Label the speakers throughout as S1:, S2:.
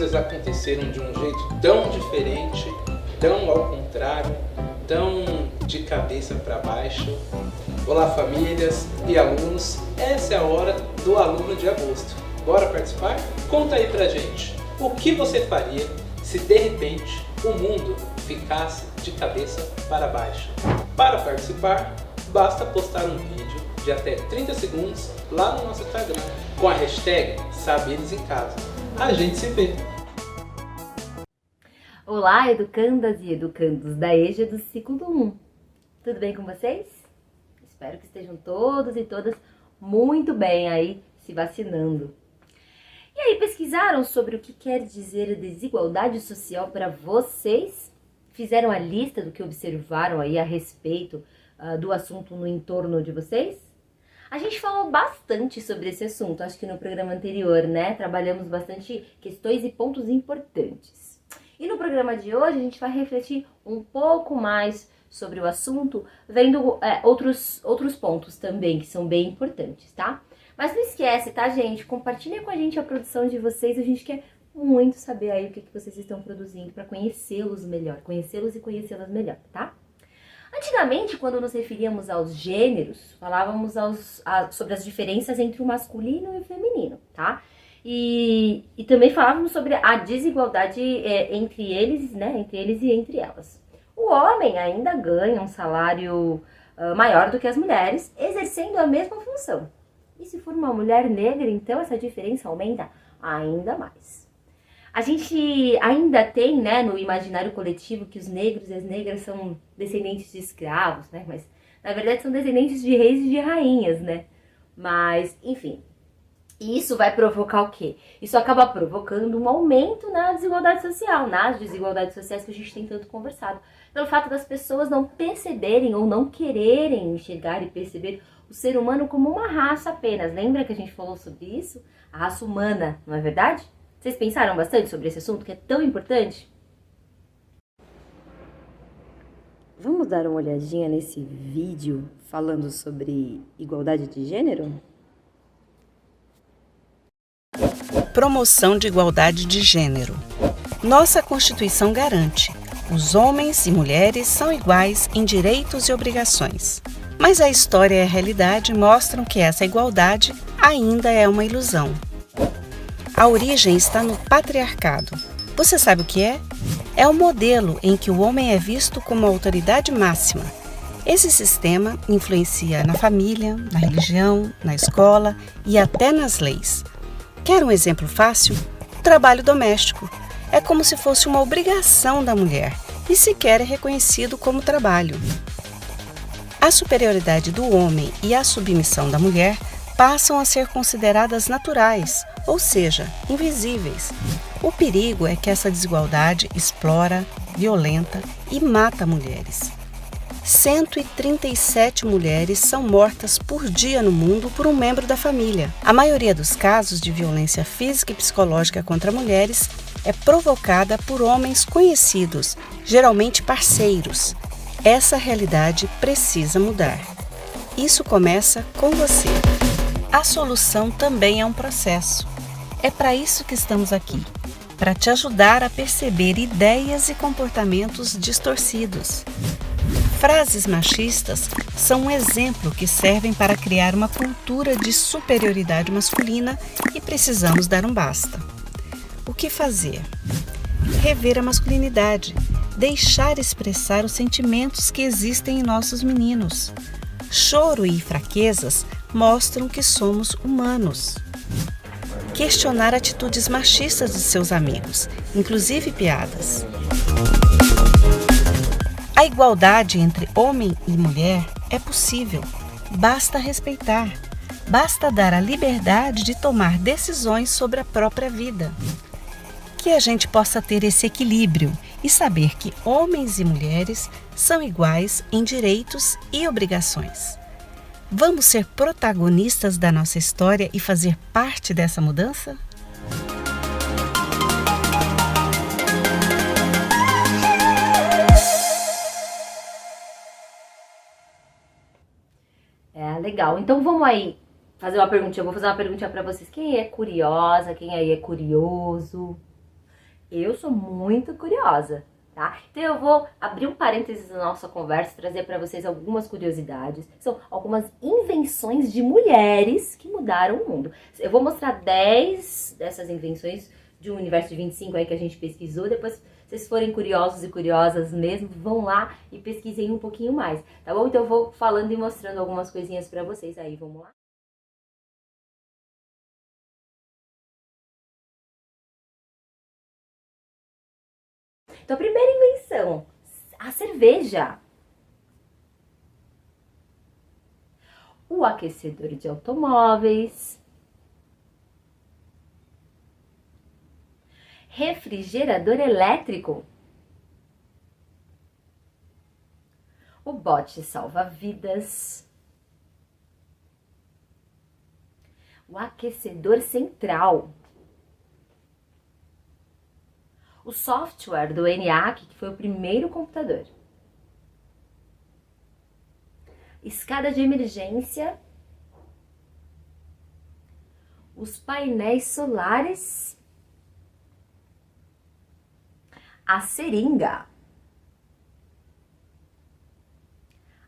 S1: coisas aconteceram de um jeito tão diferente, tão ao contrário, tão de cabeça para baixo. Olá famílias e alunos, essa é a hora do aluno de agosto. Bora participar? Conta aí pra gente, o que você faria se de repente o mundo ficasse de cabeça para baixo? Para participar, basta postar um vídeo de até 30 segundos lá no nosso Instagram com a hashtag Saberes em Casa. A gente se vê!
S2: Olá, educandas e educandos da EJA do ciclo 1. Tudo bem com vocês? Espero que estejam todos e todas muito bem aí se vacinando. E aí, pesquisaram sobre o que quer dizer a desigualdade social para vocês? Fizeram a lista do que observaram aí a respeito do assunto no entorno de vocês? A gente falou bastante sobre esse assunto, acho que no programa anterior, né? Trabalhamos bastante questões e pontos importantes. E no programa de hoje a gente vai refletir um pouco mais sobre o assunto, vendo outros pontos também que são bem importantes, tá? Mas não esquece, tá, gente? Compartilha com a gente a produção de vocês, a gente quer muito saber aí o que vocês estão produzindo para conhecê-los melhor, conhecê-los e conhecê-las melhor, tá? Antigamente, quando nos referíamos aos gêneros, falávamos sobre as diferenças entre o masculino e o feminino, tá? E também falávamos sobre a desigualdade entre eles, né? Entre eles e entre elas. O homem ainda ganha um salário maior do que as mulheres, exercendo a mesma função. E se for uma mulher negra, então essa diferença aumenta ainda mais. A gente ainda tem, né, no imaginário coletivo que os negros e as negras são descendentes de escravos, né? Mas, na verdade, são descendentes de reis e de rainhas, né? Mas, enfim, isso vai provocar o quê? Isso acaba provocando um aumento na desigualdade social, nas desigualdades sociais que a gente tem tanto conversado. Pelo fato das pessoas não perceberem ou não quererem enxergar e perceber o ser humano como uma raça apenas. Lembra que a gente falou sobre isso? A raça humana, não é verdade? Vocês pensaram bastante sobre esse assunto que é tão importante? Vamos dar uma olhadinha nesse vídeo falando sobre igualdade de gênero?
S3: Promoção de igualdade de gênero. Nossa Constituição garante: os homens e mulheres são iguais em direitos e obrigações. Mas a história e a realidade mostram que essa igualdade ainda é uma ilusão. A origem está no patriarcado. Você sabe o que é? É o modelo em que o homem é visto como a autoridade máxima. Esse sistema influencia na família, na religião, na escola e até nas leis. Quer um exemplo fácil? O trabalho doméstico. É como se fosse uma obrigação da mulher e sequer é reconhecido como trabalho. A superioridade do homem e a submissão da mulher passam a ser consideradas naturais, ou seja, invisíveis. O perigo é que essa desigualdade explora, violenta e mata mulheres. 137 mulheres são mortas por dia no mundo por um membro da família. A maioria dos casos de violência física e psicológica contra mulheres é provocada por homens conhecidos, geralmente parceiros. Essa realidade precisa mudar. Isso começa com você. A solução também é um processo. É para isso que estamos aqui, para te ajudar a perceber ideias e comportamentos distorcidos. Frases machistas são um exemplo que servem para criar uma cultura de superioridade masculina e precisamos dar um basta. O que fazer? Rever a masculinidade, deixar expressar os sentimentos que existem em nossos meninos. Choro e fraquezas mostram que somos humanos. Questionar atitudes machistas de seus amigos, inclusive piadas. A igualdade entre homem e mulher é possível, basta respeitar, basta dar a liberdade de tomar decisões sobre a própria vida. Que a gente possa ter esse equilíbrio e saber que homens e mulheres são iguais em direitos e obrigações. Vamos ser protagonistas da nossa história e fazer parte dessa mudança?
S2: Legal. Então vamos aí fazer uma perguntinha. Eu vou fazer uma perguntinha para vocês. Quem é curiosa? Quem aí é curioso? Eu sou muito curiosa, tá? Então eu vou abrir um parênteses na nossa conversa, trazer para vocês algumas curiosidades. São algumas invenções de mulheres que mudaram o mundo. Eu vou mostrar 10 dessas invenções de um universo de 25 aí que a gente pesquisou. Depois, se vocês forem curiosos e curiosas mesmo, vão lá e pesquisem um pouquinho mais, tá bom? Então eu vou falando e mostrando algumas coisinhas para vocês aí, vamos lá? Então, a primeira invenção, a cerveja. O aquecedor de automóveis. Refrigerador elétrico. O bote salva-vidas. O aquecedor central. O software do ENIAC, que foi o primeiro computador. Escada de emergência. Os painéis solares. A seringa.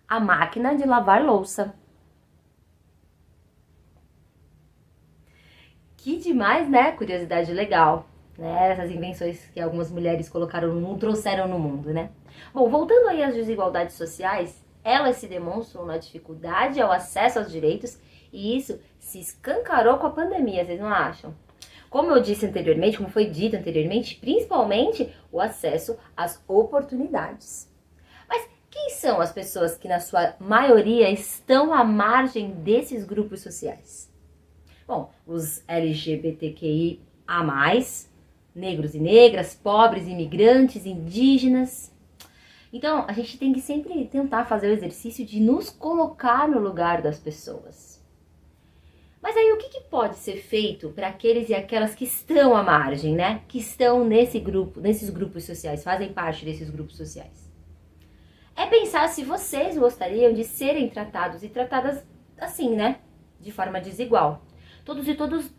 S2: A máquina de lavar louça. Que demais, né? Curiosidade legal. Né? Essas invenções que algumas mulheres colocaram no mundo, trouxeram no mundo, né? Bom, voltando aí às desigualdades sociais, elas se demonstram na dificuldade ao acesso aos direitos e isso se escancarou com a pandemia, vocês não acham? Como eu disse anteriormente, como foi dito anteriormente, principalmente o acesso às oportunidades. Mas quem são as pessoas que na sua maioria estão à margem desses grupos sociais? Bom, os LGBTQIA+, negros e negras, pobres, imigrantes, indígenas. Então, a gente tem que sempre tentar fazer o exercício de nos colocar no lugar das pessoas. Mas aí, o que pode ser feito para aqueles e aquelas que estão à margem, né? Que estão nesses grupos sociais, fazem parte desses grupos sociais? É pensar se vocês gostariam de serem tratados e tratadas assim, né? De forma desigual.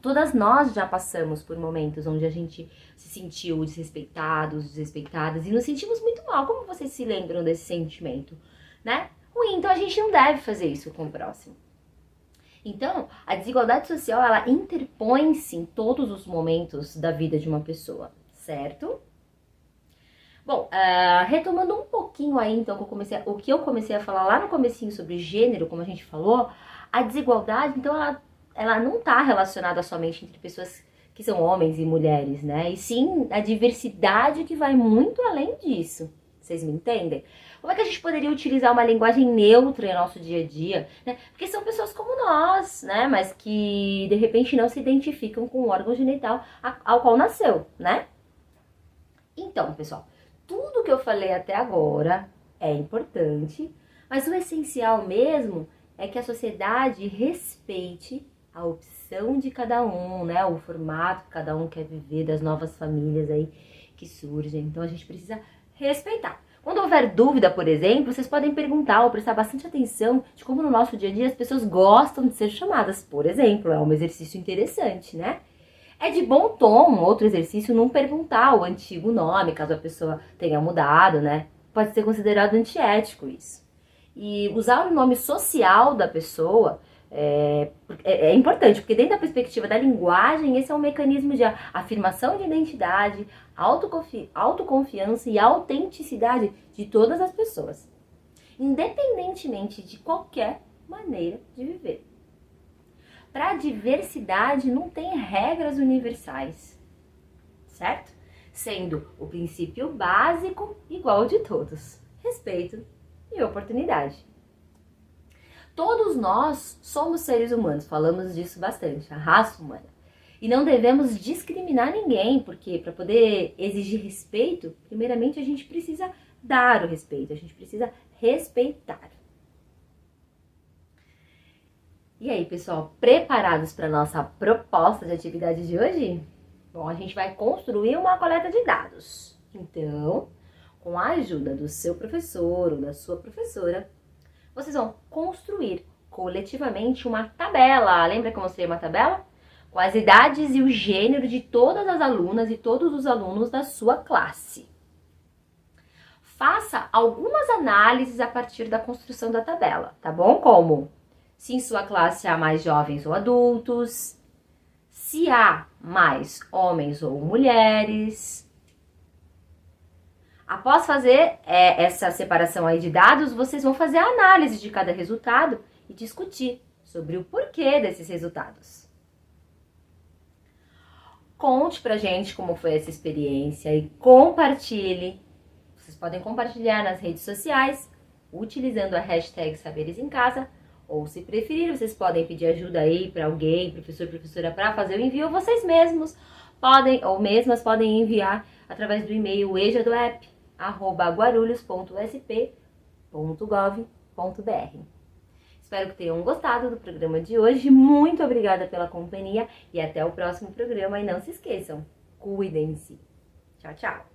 S2: Todas nós já passamos por momentos onde a gente se sentiu desrespeitados, desrespeitadas e nos sentimos muito mal. Como vocês se lembram desse sentimento, né? Ruim, então a gente não deve fazer isso com o próximo. Então, a desigualdade social, ela interpõe-se em todos os momentos da vida de uma pessoa, certo? Bom, retomando um pouquinho aí, então, o que eu comecei a falar lá no comecinho sobre gênero, como a gente falou, a desigualdade, então, ela não está relacionada somente entre pessoas que são homens e mulheres, né? E sim a diversidade que vai muito além disso. Vocês me entendem? Como é que a gente poderia utilizar uma linguagem neutra em nosso dia a dia, né? Porque são pessoas como nós, né? Mas que, de repente, não se identificam com o órgão genital ao qual nasceu, né? Então, pessoal, tudo que eu falei até agora é importante, mas o essencial mesmo é que a sociedade respeite a opção de cada um, né? O formato que cada um quer viver, das novas famílias aí que surgem. Então a gente precisa respeitar. Quando houver dúvida, por exemplo, vocês podem perguntar ou prestar bastante atenção de como no nosso dia a dia as pessoas gostam de ser chamadas, por exemplo. É um exercício interessante, né? É de bom tom, outro exercício, não perguntar o antigo nome, caso a pessoa tenha mudado, né? Pode ser considerado antiético isso. E usar o nome social da pessoa é importante, porque dentro da perspectiva da linguagem, esse é um mecanismo de afirmação de identidade, autoconfiança e autenticidade de todas as pessoas, independentemente de qualquer maneira de viver. Para a diversidade não tem regras universais, certo? Sendo o princípio básico igual de todos, respeito e oportunidade. Todos nós somos seres humanos, falamos disso bastante, a raça humana. E não devemos discriminar ninguém, porque para poder exigir respeito, primeiramente a gente precisa dar o respeito, a gente precisa respeitar. E aí, pessoal, preparados para a nossa proposta de atividade de hoje? Bom, a gente vai construir uma coleta de dados. Então, com a ajuda do seu professor ou da sua professora, vocês vão construir coletivamente uma tabela. Lembra que eu mostrei uma tabela? com as idades e o gênero de todas as alunas e todos os alunos da sua classe. Faça algumas análises a partir da construção da tabela, tá bom? Como se em sua classe há mais jovens ou adultos, se há mais homens ou mulheres. Após fazer essa separação aí de dados, vocês vão fazer a análise de cada resultado e discutir sobre o porquê desses resultados. Conte pra gente como foi essa experiência e compartilhe. Vocês podem compartilhar nas redes sociais, utilizando a hashtag Saberes em Casa, ou se preferir, vocês podem pedir ajuda aí para alguém, professor, professora, para fazer o envio, ou vocês mesmos podem, ou mesmas podem enviar através do e-mail ejadoep@guarulhos.sp.gov.br. Espero que tenham gostado do programa de hoje. Muito obrigada pela companhia e até o próximo programa. E não se esqueçam, cuidem-se. Tchau, tchau.